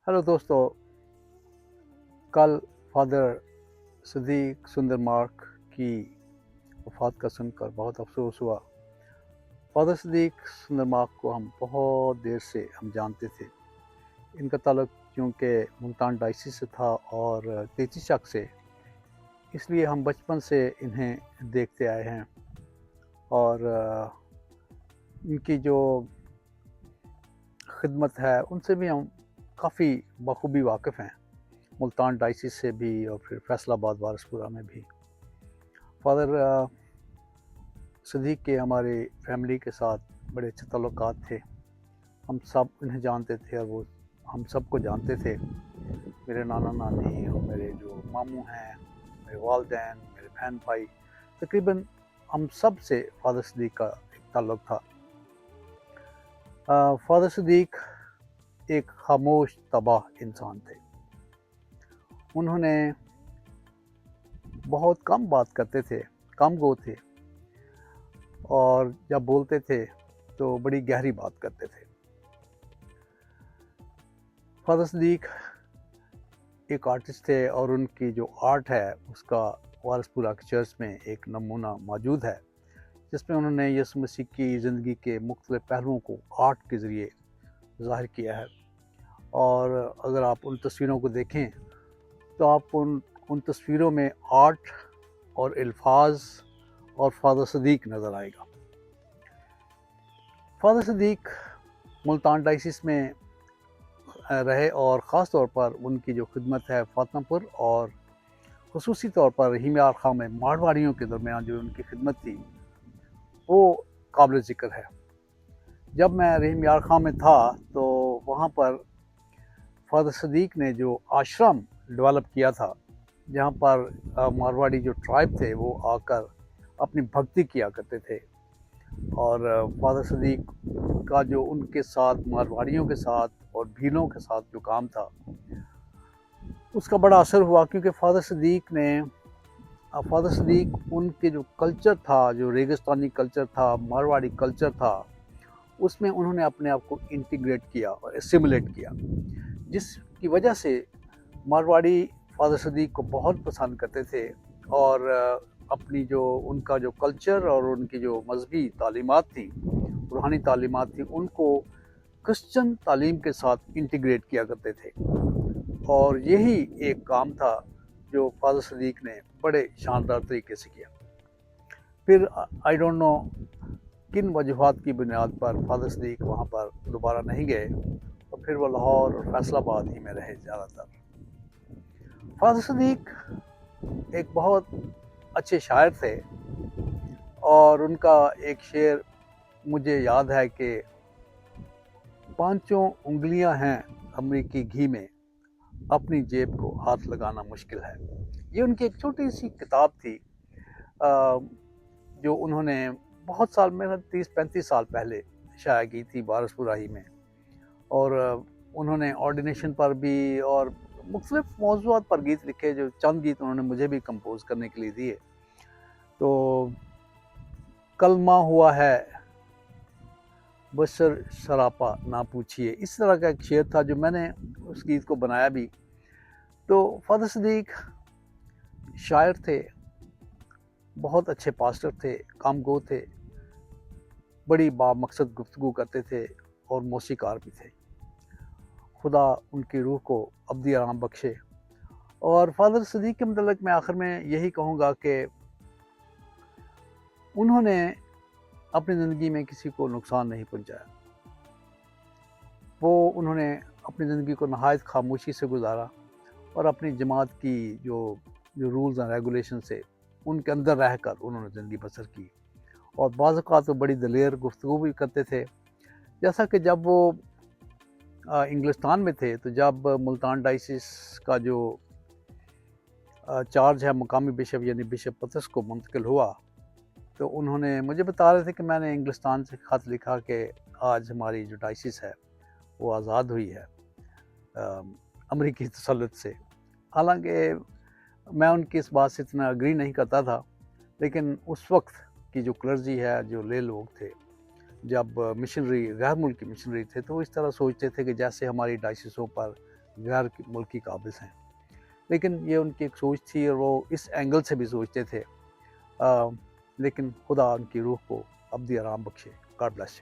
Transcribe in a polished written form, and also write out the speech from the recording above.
Hello दोस्तों। कल father Sadiq सुंदर मार्क की वफ़ात का सुनकर बहुत अफसोस हुआ। फादर सदीक सुंदर मार्क को हम बहुत देर से हम जानते थे। इनका ताल्लुक चूँकि मुल्तान डायसिस से था और तेची चक से, इसलिए हम बचपन से इन्हें देखते आए हैं और इनकी जो खिदमत है उनसे भी हम काफ़ी बखूबी वाकिफ़ हैं, मुल्तान डायसिस से भी और फिर फैसलाबाद वारसपुरा में भी। फादर सदीक के हमारे फैमिली के साथ बड़े अच्छे ताल्लुकात थे। हम सब इन्हें जानते थे और वो हम सबको जानते थे। मेरे नाना नानी और मेरे जो मामू हैं, मेरे वालदैन, मेरे बहन भाई, तकरीबन हम सब से फादर सदीक का एक ताल्लुक था। फादर सदीक एक खामोश तबाह इंसान थे। उन्होंने बहुत कम बात करते थे, कम गो थे और जब बोलते थे तो बड़ी गहरी बात करते थे। फादर सदीक एक आर्टिस्ट थे और उनकी जो आर्ट है उसका वारसपुरा के चर्च में एक नमूना मौजूद है, जिसमें उन्होंने यीशु मसीह की ज़िंदगी के मुख्तलिफ़ पहलुओं को आर्ट के ज़रिए ज़ाहिर किया है। और अगर आप उन तस्वीरों को देखें तो आप उन तस्वीरों में आर्ट और अल्फाज और फादर सदीक नज़र आएगा। फादर सदीक मुल्तान डायसिस में रहे और ख़ास तौर पर उनकी जो खिदमत है फातमापुर और ख़ुसूसी तौर पर रहीम यार खां में मारवाड़ियों के दरमियान जो उनकी खिदमत थी वो काबिल ज़िक्र है। जब मैं रहीम यार खां में था तो वहाँ पर फादर सदीक ने जो आश्रम डेवलप किया था, जहाँ पर मारवाड़ी जो ट्राइब थे वो आकर अपनी भक्ति किया करते थे और फादर सदीक का जो उनके साथ मारवाड़ियों के साथ और भीलों के साथ जो काम था उसका बड़ा असर हुआ, क्योंकि फादर सदीक उनके जो कल्चर था, जो रेगिस्तानी कल्चर था, मारवाड़ी कल्चर था, उसमें उन्होंने अपने आप को इंटीग्रेट किया और एसिमुलेट किया, जिसकी वजह से मारवाड़ी फादर सदीक को बहुत पसंद करते थे और अपनी जो उनका जो कल्चर और उनकी जो मजहबी तालीमात थी, रूहानी तालीमात थी, उनको क्रिश्चियन तालीम के साथ इंटीग्रेट किया करते थे। और यही एक काम था जो फादर सदीक ने बड़े शानदार तरीके से किया। फिर आई डोंट नो किन वजूहात की बुनियाद पर फादर सदीक वहाँ पर दोबारा नहीं गए और फिर वो लाहौर और फैसलाबाद ही में रहे ज़्यादातर। फादर सदीक एक बहुत अच्छे शायर थे और उनका एक शेर मुझे याद है कि पांचों उंगलियां हैं अमरीकी घी में, अपनी जेब को हाथ लगाना मुश्किल है। ये उनकी एक छोटी सी किताब थी जो उन्होंने बहुत साल में 30-35 साल पहले शाया की थी वारसपुरा ही में। और उन्होंने ऑर्डिनेशन पर भी और मुख्तलिफ मौज़ूआत पर गीत लिखे, जो चंद गीत उन्होंने मुझे भी कंपोज करने के लिए दिए। तो कलमा हुआ है बशर सरापा ना पूछिए, इस तरह का एक शेर था जो मैंने उस गीत को बनाया भी। तो फादर सदीक शायर थे, बहुत अच्छे पास्टर थे, कामगो थे, बड़ी बामकसद गुफ्तगू करते थे और मौसीकार भी थे। खुदा उनकी रूह को अब्दी आराम बख्शे। और फादर सदीक के मतलब मैं आखिर में यही कहूँगा कि उन्होंने अपनी ज़िंदगी में किसी को नुकसान नहीं पहुँचाया। उन्होंने अपनी ज़िंदगी को नहायत खामोशी से गुजारा और अपनी जमात की जो रूल्स एंड रेगुलेशन से उनके अंदर रहकर उन्होंने ज़िंदगी बसर की। और बाज़ औक़ात तो बड़ी दलेर गुफ्तगू भी करते थे। जैसा कि जब वो इंग्लिस्तान में थे, तो जब मुल्तान डायसिस का जो चार्ज है मुकामी बिशप यानी बिशप पतरस को मुंतकिल हुआ, तो उन्होंने मुझे बता रहे थे कि मैंने इंग्लिस्तान से ख़त लिखा कि आज हमारी जो डायसिस है वो आज़ाद हुई है अमरीकी तसल्लुत से। हालांकि मैं उनकी इस बात से इतना अग्री नहीं करता था, लेकिन उस वक्त की जो क्लर्जी है, जो ले लोग थे, जब मिशनरी गैर मुल्की मिशनरी थे, तो वो इस तरह सोचते थे कि जैसे हमारी डायसिसों पर गैर मुल्की काबिज़ हैं। लेकिन ये उनकी एक सोच थी और वो इस एंगल से भी सोचते थे। लेकिन खुदा उनकी रूह को अब्दी आराम बख्शे। God bless you.